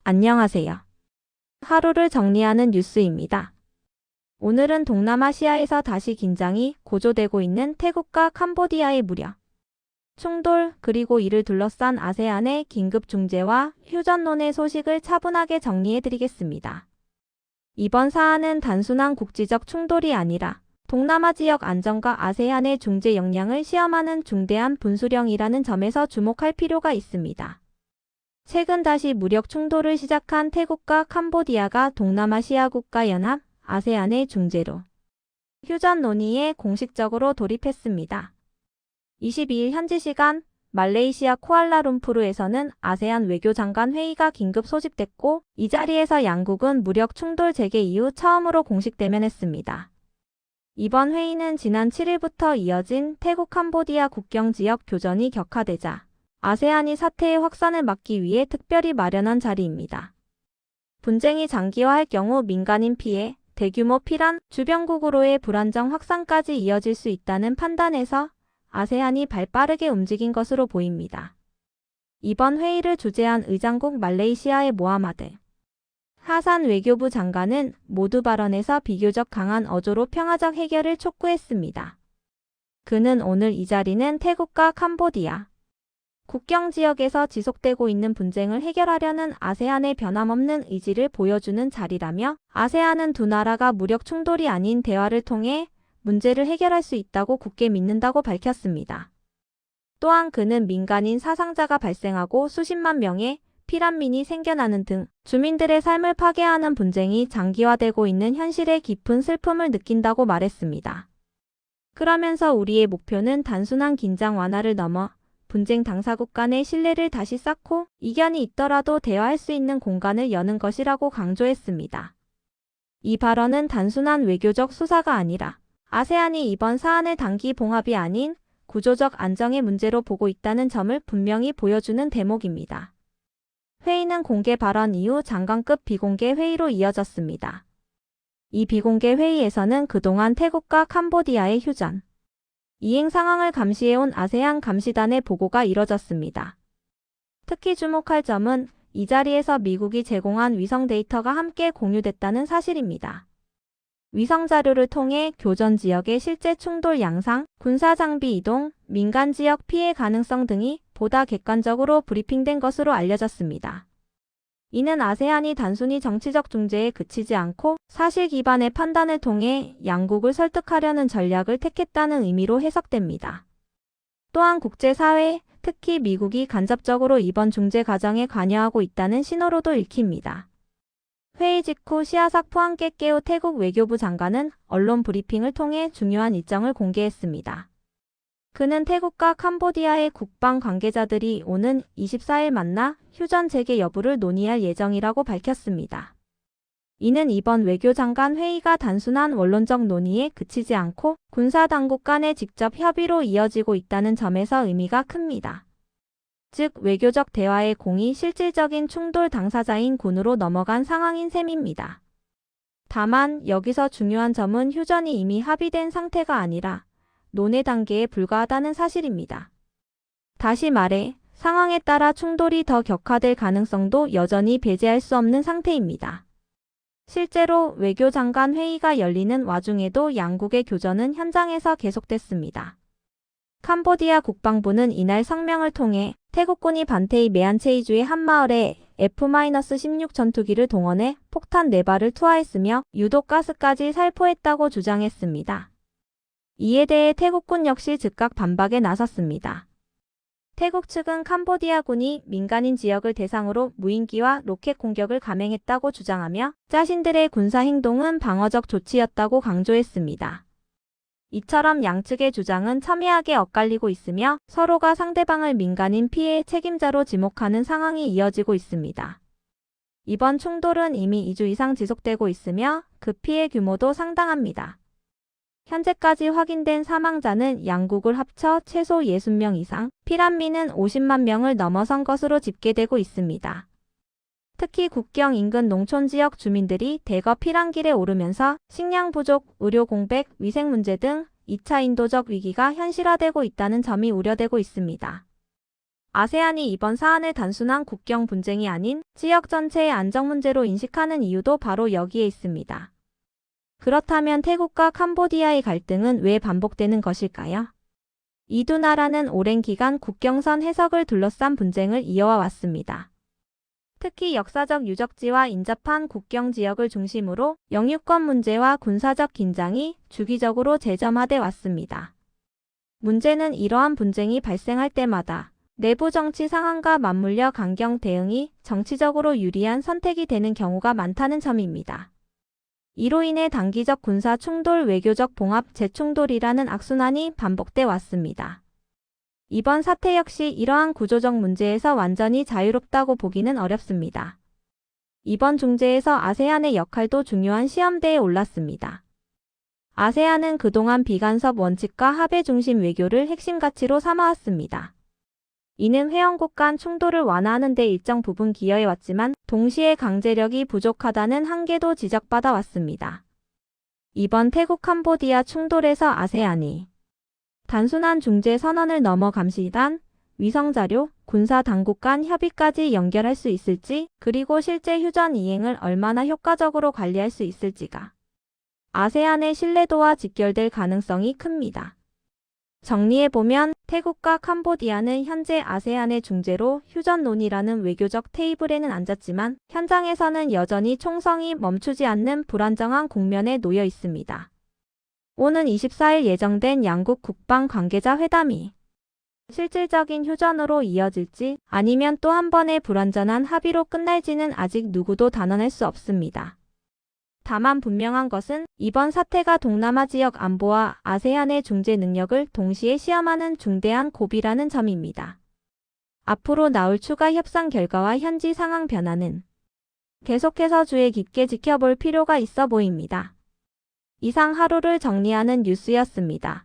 안녕하세요. 하루를 정리하는 뉴스입니다. 오늘은 동남아시아에서 다시 긴장이 고조되고 있는 태국과 캄보디아의 무력, 충돌, 그리고 이를 둘러싼 아세안의 긴급 중재와 휴전론의 소식을 차분하게 정리해드리겠습니다. 이번 사안은 단순한 국지적 충돌이 아니라 동남아 지역 안정과 아세안의 중재 역량을 시험하는 중대한 분수령이라는 점에서 주목할 필요가 있습니다. 최근 다시 무력 충돌을 시작한 태국과 캄보디아가 동남아시아 국가연합 아세안의 중재로 휴전 논의에 공식적으로 돌입했습니다. 22일 현지 시간 말레이시아 쿠알라룸푸르에서는 아세안 외교장관 회의가 긴급 소집됐고 이 자리에서 양국은 무력 충돌 재개 이후 처음으로 공식 대면했습니다. 이번 회의는 지난 7일부터 이어진 태국 캄보디아 국경 지역 교전이 격화되자 아세안이 사태의 확산을 막기 위해 특별히 마련한 자리입니다. 분쟁이 장기화할 경우 민간인 피해, 대규모 피란, 주변국으로의 불안정 확산까지 이어질 수 있다는 판단에서 아세안이 발빠르게 움직인 것으로 보입니다. 이번 회의를 주재한 의장국 말레이시아의 모하마드 하산 외교부 장관은 모두 발언에서 비교적 강한 어조로 평화적 해결을 촉구했습니다. 그는 오늘 이 자리는 태국과 캄보디아 국경 지역에서 지속되고 있는 분쟁을 해결하려는 아세안의 변함없는 의지를 보여주는 자리라며 아세안은 두 나라가 무력 충돌이 아닌 대화를 통해 문제를 해결할 수 있다고 굳게 믿는다고 밝혔습니다. 또한 그는 민간인 사상자가 발생하고 수십만 명의 피난민이 생겨나는 등 주민들의 삶을 파괴하는 분쟁이 장기화되고 있는 현실에 깊은 슬픔을 느낀다고 말했습니다. 그러면서 우리의 목표는 단순한 긴장 완화를 넘어 분쟁 당사국 간의 신뢰를 다시 쌓고 이견이 있더라도 대화할 수 있는 공간을 여는 것이라고 강조했습니다. 이 발언은 단순한 외교적 수사가 아니라 아세안이 이번 사안을 단기 봉합이 아닌 구조적 안정의 문제로 보고 있다는 점을 분명히 보여주는 대목입니다. 회의는 공개 발언 이후 장관급 비공개 회의로 이어졌습니다. 이 비공개 회의에서는 그동안 태국과 캄보디아의 휴전, 이행 상황을 감시해온 아세안 감시단의 보고가 이뤄졌습니다. 특히 주목할 점은 이 자리에서 미국이 제공한 위성 데이터가 함께 공유됐다는 사실입니다. 위성 자료를 통해 교전 지역의 실제 충돌 양상, 군사 장비 이동, 민간 지역 피해 가능성 등이 보다 객관적으로 브리핑된 것으로 알려졌습니다. 이는 아세안이 단순히 정치적 중재에 그치지 않고 사실 기반의 판단을 통해 양국을 설득하려는 전략을 택했다는 의미로 해석됩니다. 또한 국제사회, 특히 미국이 간접적으로 이번 중재 과정에 관여하고 있다는 신호로도 읽힙니다. 회의 직후 시아삭 푸안깨깨우 태국 외교부 장관은 언론 브리핑을 통해 중요한 일정을 공개했습니다. 그는 태국과 캄보디아의 국방 관계자들이 오는 24일 만나 휴전 재개 여부를 논의할 예정이라고 밝혔습니다. 이는 이번 외교장관 회의가 단순한 원론적 논의에 그치지 않고 군사당국 간의 직접 협의로 이어지고 있다는 점에서 의미가 큽니다. 즉 외교적 대화의 공이 실질적인 충돌 당사자인 군으로 넘어간 상황인 셈입니다. 다만 여기서 중요한 점은 휴전이 이미 합의된 상태가 아니라 논의 단계에 불과하다는 사실입니다. 다시 말해 상황에 따라 충돌이 더 격화될 가능성도 여전히 배제할 수 없는 상태입니다. 실제로 외교장관 회의가 열리는 와중에도 양국의 교전은 현장에서 계속됐습니다. 캄보디아 국방부는 이날 성명을 통해 태국군이 반테이 메안체이주의 한 마을에 F-16 전투기를 동원해 폭탄 4발을 투하했으며 유독가스까지 살포했다고 주장했습니다. 이에 대해 태국군 역시 즉각 반박에 나섰습니다. 태국 측은 캄보디아군이 민간인 지역을 대상으로 무인기와 로켓 공격을 감행했다고 주장하며 자신들의 군사 행동은 방어적 조치였다고 강조했습니다. 이처럼 양측의 주장은 첨예하게 엇갈리고 있으며 서로가 상대방을 민간인 피해의 책임자로 지목하는 상황이 이어지고 있습니다. 이번 충돌은 이미 2주 이상 지속되고 있으며 그 피해 규모도 상당합니다. 현재까지 확인된 사망자는 양국을 합쳐 최소 60명 이상, 피난민은 50만 명을 넘어선 것으로 집계되고 있습니다. 특히 국경 인근 농촌 지역 주민들이 대거 피난길에 오르면서 식량 부족, 의료 공백, 위생 문제 등 2차 인도적 위기가 현실화되고 있다는 점이 우려되고 있습니다. 아세안이 이번 사안을 단순한 국경 분쟁이 아닌 지역 전체의 안정 문제로 인식하는 이유도 바로 여기에 있습니다. 그렇다면 태국과 캄보디아의 갈등은 왜 반복되는 것일까요? 이 두 나라는 오랜 기간 국경선 해석을 둘러싼 분쟁을 이어와 왔습니다. 특히 역사적 유적지와 인접한 국경 지역을 중심으로 영유권 문제와 군사적 긴장이 주기적으로 재점화돼 왔습니다. 문제는 이러한 분쟁이 발생할 때마다 내부 정치 상황과 맞물려 강경 대응이 정치적으로 유리한 선택이 되는 경우가 많다는 점입니다. 이로 인해 단기적 군사 충돌, 외교적 봉합, 재충돌이라는 악순환이 반복돼 왔습니다. 이번 사태 역시 이러한 구조적 문제에서 완전히 자유롭다고 보기는 어렵습니다. 이번 중재에서 아세안의 역할도 중요한 시험대에 올랐습니다. 아세안은 그동안 비간섭 원칙과 합의 중심 외교를 핵심 가치로 삼아왔습니다. 이는 회원국 간 충돌을 완화하는 데 일정 부분 기여해왔지만 동시에 강제력이 부족하다는 한계도 지적받아 왔습니다. 이번 태국 캄보디아 충돌에서 아세안이 단순한 중재 선언을 넘어 감시단, 위성자료, 군사 당국 간 협의까지 연결할 수 있을지, 그리고 실제 휴전 이행을 얼마나 효과적으로 관리할 수 있을지가 아세안의 신뢰도와 직결될 가능성이 큽니다. 정리해보면 태국과 캄보디아는 현재 아세안의 중재로 휴전 논의라는 외교적 테이블에는 앉았지만 현장에서는 여전히 총성이 멈추지 않는 불안정한 국면에 놓여 있습니다. 오는 24일 예정된 양국 국방 관계자 회담이 실질적인 휴전으로 이어질지 아니면 또 한 번의 불완전한 합의로 끝날지는 아직 누구도 단언할 수 없습니다. 다만 분명한 것은 이번 사태가 동남아 지역 안보와 아세안의 중재 능력을 동시에 시험하는 중대한 고비라는 점입니다. 앞으로 나올 추가 협상 결과와 현지 상황 변화는 계속해서 주의 깊게 지켜볼 필요가 있어 보입니다. 이상 하루를 정리하는 뉴스였습니다.